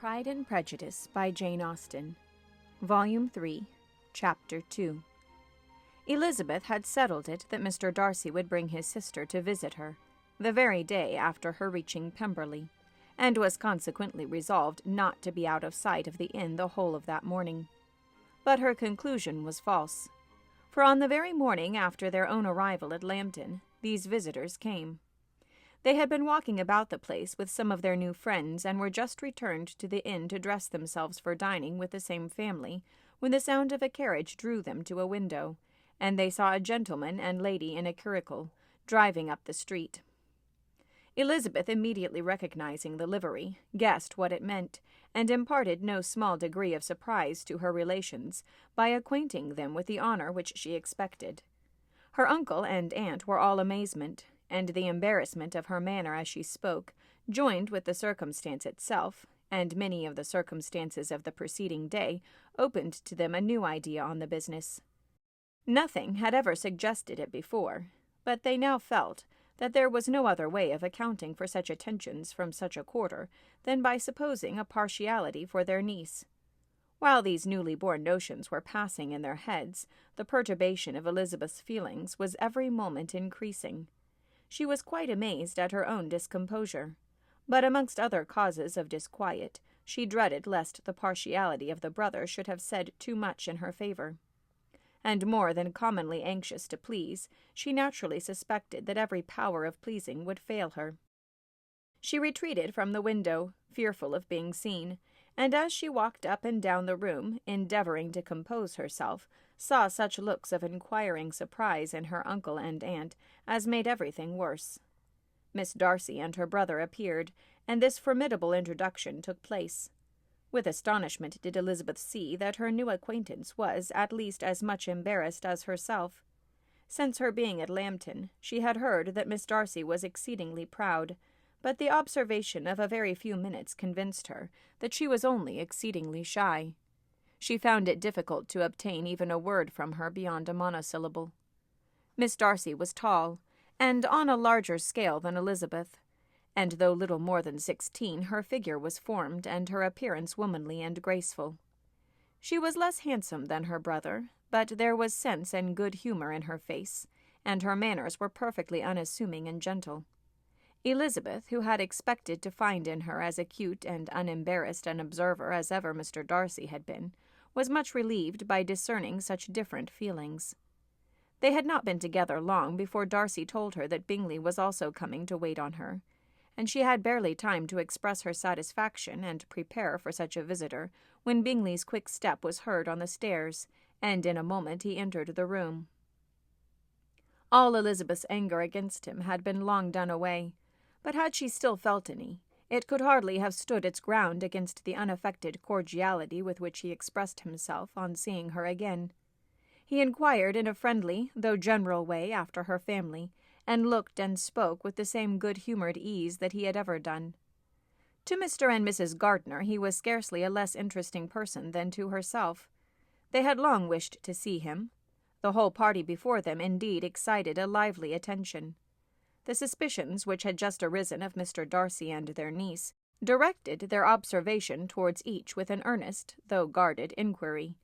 Pride and Prejudice by Jane Austen, Volume 3, Chapter 2. Elizabeth had settled it that Mr. Darcy would bring his sister to visit her, the very day after her reaching Pemberley, and was consequently resolved not to be out of sight of the inn the whole of that morning. But her conclusion was false, for on the very morning after their own arrival at Lambton, these visitors came. They had been walking about the place with some of their new friends, and were just returned to the inn to dress themselves for dining with the same family, when the sound of a carriage drew them to a window, and they saw a gentleman and lady in a curricle, driving up the street. Elizabeth, immediately recognizing the livery, guessed what it meant, and imparted no small degree of surprise to her relations by acquainting them with the honor which she expected. Her uncle and aunt were all amazement, and the embarrassment of her manner as she spoke, joined with the circumstance itself, and many of the circumstances of the preceding day, opened to them a new idea on the business. Nothing had ever suggested it before, but they now felt that there was no other way of accounting for such attentions from such a quarter than by supposing a partiality for their niece. While these newly born notions were passing in their heads, the perturbation of Elizabeth's feelings was every moment increasing. She was quite amazed at her own discomposure, but amongst other causes of disquiet, she dreaded lest the partiality of the brother should have said too much in her favor. And more than commonly anxious to please, she naturally suspected that every power of pleasing would fail her. She retreated from the window, fearful of being seen, and as she walked up and down the room, endeavoring to compose herself, saw such looks of inquiring surprise in her uncle and aunt as made everything worse. Miss Darcy and her brother appeared, and this formidable introduction took place. With astonishment did Elizabeth see that her new acquaintance was at least as much embarrassed as herself. Since her being at Lambton, she had heard that Miss Darcy was exceedingly proud, but the observation of a very few minutes convinced her that she was only exceedingly shy. She found it difficult to obtain even a word from her beyond a monosyllable. Miss Darcy was tall, and on a larger scale than Elizabeth, and though little more than 16, her figure was formed and her appearance womanly and graceful. She was less handsome than her brother, but there was sense and good humor in her face, and her manners were perfectly unassuming and gentle. Elizabeth, who had expected to find in her as acute and unembarrassed an observer as ever Mr. Darcy had been, was much relieved by discerning such different feelings. They had not been together long before Darcy told her that Bingley was also coming to wait on her, and she had barely time to express her satisfaction and prepare for such a visitor when Bingley's quick step was heard on the stairs, and in a moment he entered the room. All Elizabeth's anger against him had been long done away, but had she still felt any, it could hardly have stood its ground against the unaffected cordiality with which he expressed himself on seeing her again. He inquired in a friendly, though general way after her family, and looked and spoke with the same good-humored ease that he had ever done. To Mr. and Mrs. Gardner he was scarcely a less interesting person than to herself. They had long wished to see him. The whole party before them, indeed, excited a lively attention. The suspicions which had just arisen of Mr. Darcy and their niece directed their observation towards each with an earnest, though guarded, inquiry,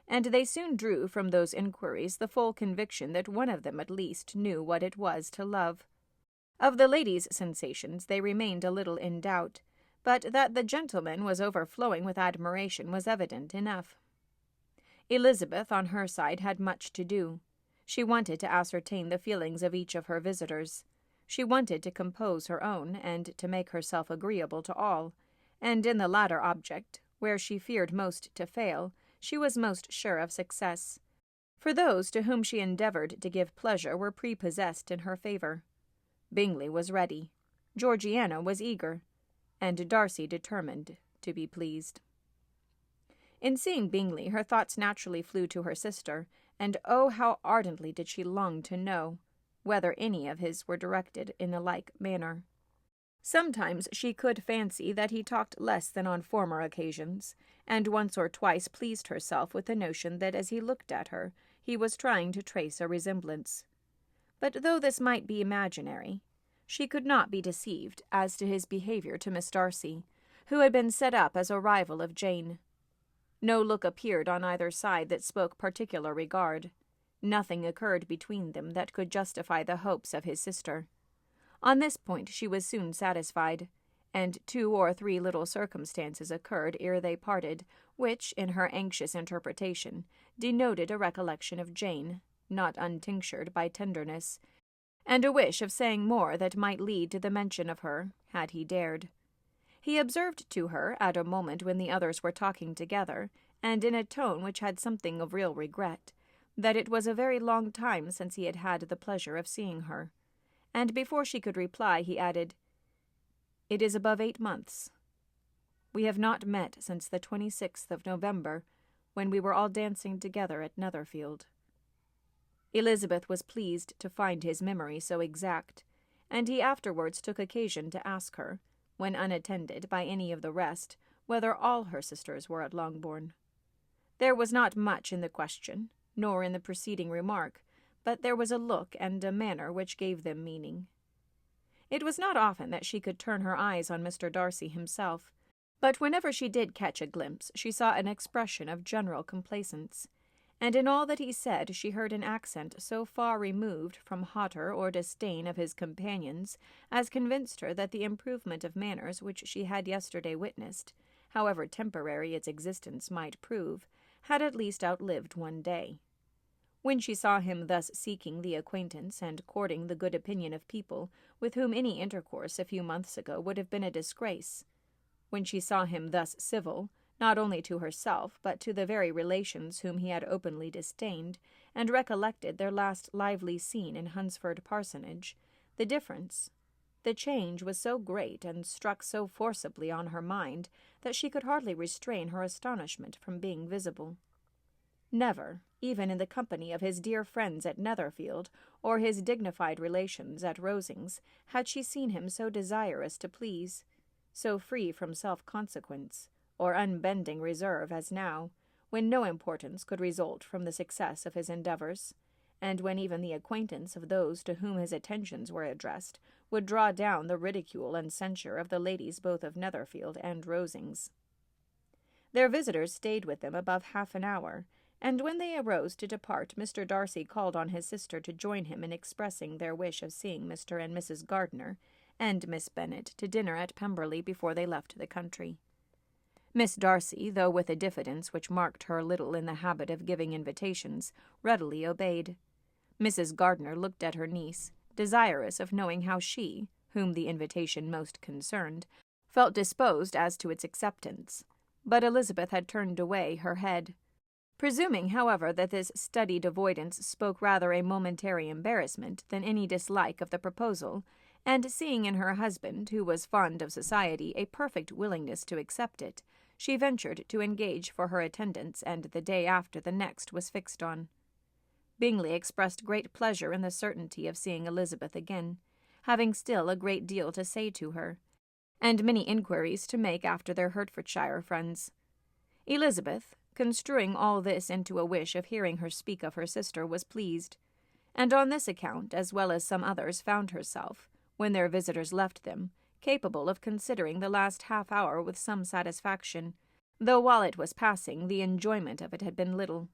and they soon drew from those inquiries the full conviction that one of them at least knew what it was to love. Of the lady's sensations they remained a little in doubt, but that the gentleman was overflowing with admiration was evident enough. Elizabeth, on her side, had much to do. She wanted to ascertain the feelings of each of her visitors. She wanted to compose her own, and to make herself agreeable to all, and in the latter object, where she feared most to fail, she was most sure of success, for those to whom she endeavored to give pleasure were prepossessed in her favor. Bingley was ready, Georgiana was eager, and Darcy determined to be pleased. In seeing Bingley, her thoughts naturally flew to her sister, and oh, how ardently did she long to know whether any of his were directed in a like manner. Sometimes she could fancy that he talked less than on former occasions, and once or twice pleased herself with the notion that as he looked at her, he was trying to trace a resemblance. But though this might be imaginary, she could not be deceived as to his behavior to Miss Darcy, who had been set up as a rival of Jane. No look appeared on either side that spoke particular regard. Nothing occurred between them that could justify the hopes of his sister. On this point she was soon satisfied, and 2 or 3 little circumstances occurred ere they parted, which, in her anxious interpretation, denoted a recollection of Jane, not untinctured by tenderness, and a wish of saying more that might lead to the mention of her, had he dared. He observed to her, at a moment when the others were talking together, and in a tone which had something of real regret, that it was a very long time since he had had the pleasure of seeing her, and before she could reply he added, "It is above 8 months. We have not met since the 26th of November, when we were all dancing together at Netherfield." Elizabeth was pleased to find his memory so exact, and he afterwards took occasion to ask her, when unattended by any of the rest, whether all her sisters were at Longbourn. There was not much in the question, nor in the preceding remark, but there was a look and a manner which gave them meaning. It was not often that she could turn her eyes on Mr. Darcy himself, but whenever she did catch a glimpse she saw an expression of general complacence, and in all that he said she heard an accent so far removed from hauteur or disdain of his companions as convinced her that the improvement of manners which she had yesterday witnessed, however temporary its existence might prove, had at least outlived one day. When she saw him thus seeking the acquaintance and courting the good opinion of people with whom any intercourse a few months ago would have been a disgrace, when she saw him thus civil, not only to herself, but to the very relations whom he had openly disdained, and recollected their last lively scene in Hunsford parsonage, the difference, the change was so great and struck so forcibly on her mind that she could hardly restrain her astonishment from being visible. Never, even in the company of his dear friends at Netherfield, or his dignified relations at Rosings, had she seen him so desirous to please, so free from self-consequence, or unbending reserve as now, when no importance could result from the success of his endeavours, and when even the acquaintance of those to whom his attentions were addressed would draw down the ridicule and censure of the ladies both of Netherfield and Rosings. Their visitors stayed with them above half an hour, and when they arose to depart Mr. Darcy called on his sister to join him in expressing their wish of seeing Mr. and Mrs. Gardner and Miss Bennet to dinner at Pemberley before they left the country. Miss Darcy, though with a diffidence which marked her little in the habit of giving invitations, readily obeyed. Mrs. Gardner looked at her niece, desirous of knowing how she, whom the invitation most concerned, felt disposed as to its acceptance, but Elizabeth had turned away her head. Presuming, however, that this studied avoidance spoke rather a momentary embarrassment than any dislike of the proposal, and seeing in her husband, who was fond of society, a perfect willingness to accept it, she ventured to engage for her attendance, and the day after the next was fixed on. Bingley expressed great pleasure in the certainty of seeing Elizabeth again, having still a great deal to say to her, and many inquiries to make after their Hertfordshire friends. Elizabeth, construing all this into a wish of hearing her speak of her sister, was pleased, and on this account, as well as some others, found herself, when their visitors left them, capable of considering the last half-hour with some satisfaction, though while it was passing the enjoyment of it had been little.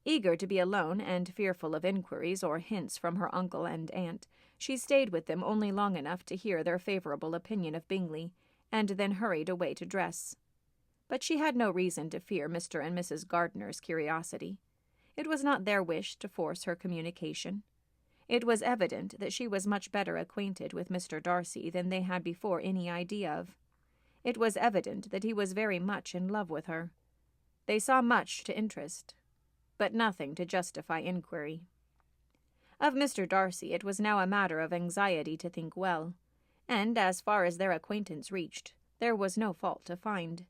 Eager to be alone, and fearful of inquiries or hints from her uncle and aunt, she stayed with them only long enough to hear their favourable opinion of Bingley, and then hurried away to dress. But she had no reason to fear Mr. and Mrs. Gardner's curiosity. It was not their wish to force her communication. It was evident that she was much better acquainted with Mr. Darcy than they had before any idea of. It was evident that he was very much in love with her. They saw much to interest, but nothing to justify inquiry. Of Mr. Darcy it was now a matter of anxiety to think well, and as far as their acquaintance reached, there was no fault to find.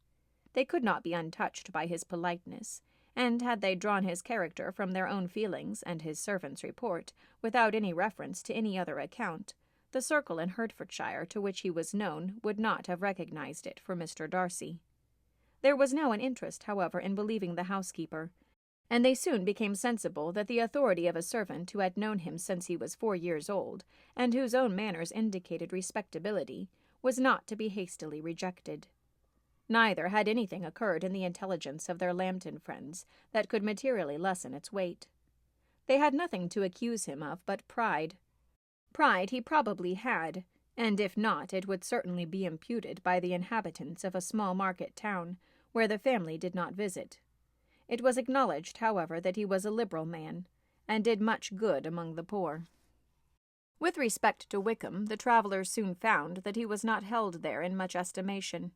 They could not be untouched by his politeness, and had they drawn his character from their own feelings and his servant's report, without any reference to any other account, the circle in Hertfordshire to which he was known would not have recognized it for Mr. Darcy. There was now an interest, however, in believing the housekeeper, and they soon became sensible that the authority of a servant who had known him since he was 4 years old, and whose own manners indicated respectability, was not to be hastily rejected. Neither had anything occurred in the intelligence of their Lambton friends that could materially lessen its weight. They had nothing to accuse him of but pride. Pride he probably had, and if not, it would certainly be imputed by the inhabitants of a small market town, where the family did not visit. It was acknowledged, however, that he was a liberal man, and did much good among the poor. With respect to Wickham, the travellers soon found that he was not held there in much estimation.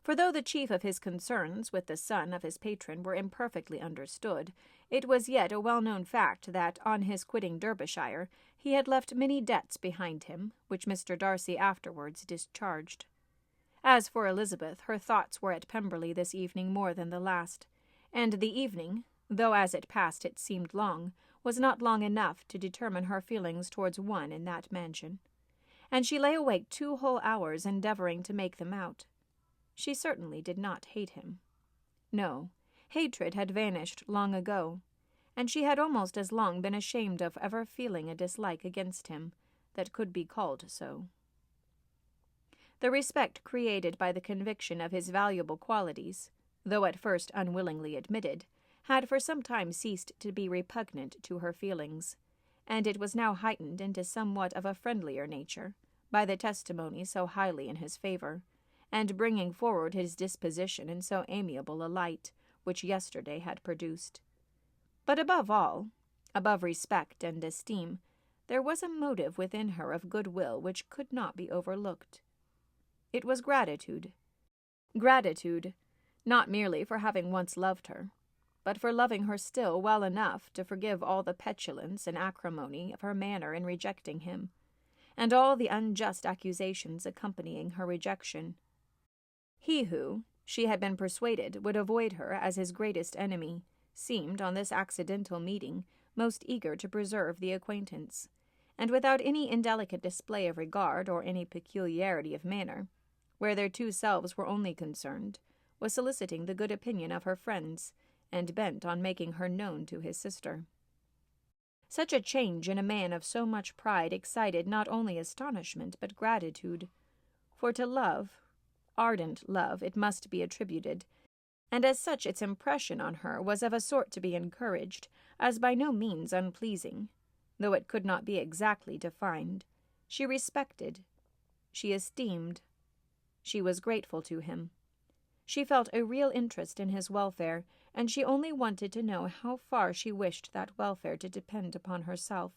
For though the chief of his concerns with the son of his patron were imperfectly understood, it was yet a well-known fact that, on his quitting Derbyshire, he had left many debts behind him, which Mr. Darcy afterwards discharged. As for Elizabeth, her thoughts were at Pemberley this evening more than the last, and the evening, though as it passed it seemed long, was not long enough to determine her feelings towards one in that mansion, and she lay awake 2 whole hours endeavoring to make them out. She certainly did not hate him. No, hatred had vanished long ago, and she had almost as long been ashamed of ever feeling a dislike against him that could be called so. The respect created by the conviction of his valuable qualities, though at first unwillingly admitted, had for some time ceased to be repugnant to her feelings, and it was now heightened into somewhat of a friendlier nature by the testimony so highly in his favor, and bringing forward his disposition in so amiable a light, which yesterday had produced. But above all, above respect and esteem, there was a motive within her of good-will which could not be overlooked. It was gratitude. Gratitude, not merely for having once loved her, but for loving her still well enough to forgive all the petulance and acrimony of her manner in rejecting him, and all the unjust accusations accompanying her rejection. He who, she had been persuaded, would avoid her as his greatest enemy, seemed, on this accidental meeting, most eager to preserve the acquaintance, and without any indelicate display of regard or any peculiarity of manner, where their 2 selves were only concerned, was soliciting the good opinion of her friends, and bent on making her known to his sister. Such a change in a man of so much pride excited not only astonishment but gratitude, for to love, ardent love, it must be attributed, and as such its impression on her was of a sort to be encouraged, as by no means unpleasing, though it could not be exactly defined. She respected, she esteemed, she was grateful to him. She felt a real interest in his welfare, and she only wanted to know how far she wished that welfare to depend upon herself,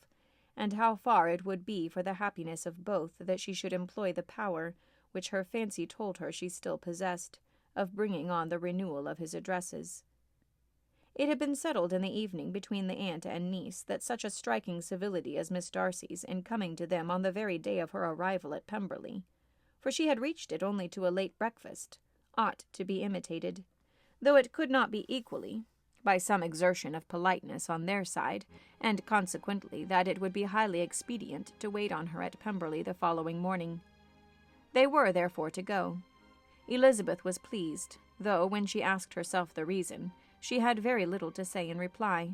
and how far it would be for the happiness of both that she should employ the power, which her fancy told her she still possessed, of bringing on the renewal of his addresses. It had been settled in the evening between the aunt and niece that such a striking civility as Miss Darcy's in coming to them on the very day of her arrival at Pemberley, for she had reached it only to a late breakfast, ought to be imitated, though it could not be equally, by some exertion of politeness on their side, and consequently that it would be highly expedient to wait on her at Pemberley the following morning. They were, therefore, to go. Elizabeth was pleased, though, when she asked herself the reason, she had very little to say in reply.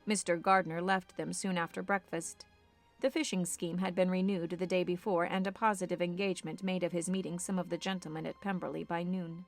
Mr. Gardner left them soon after breakfast. The fishing scheme had been renewed the day before, and a positive engagement made of his meeting some of the gentlemen at Pemberley by noon.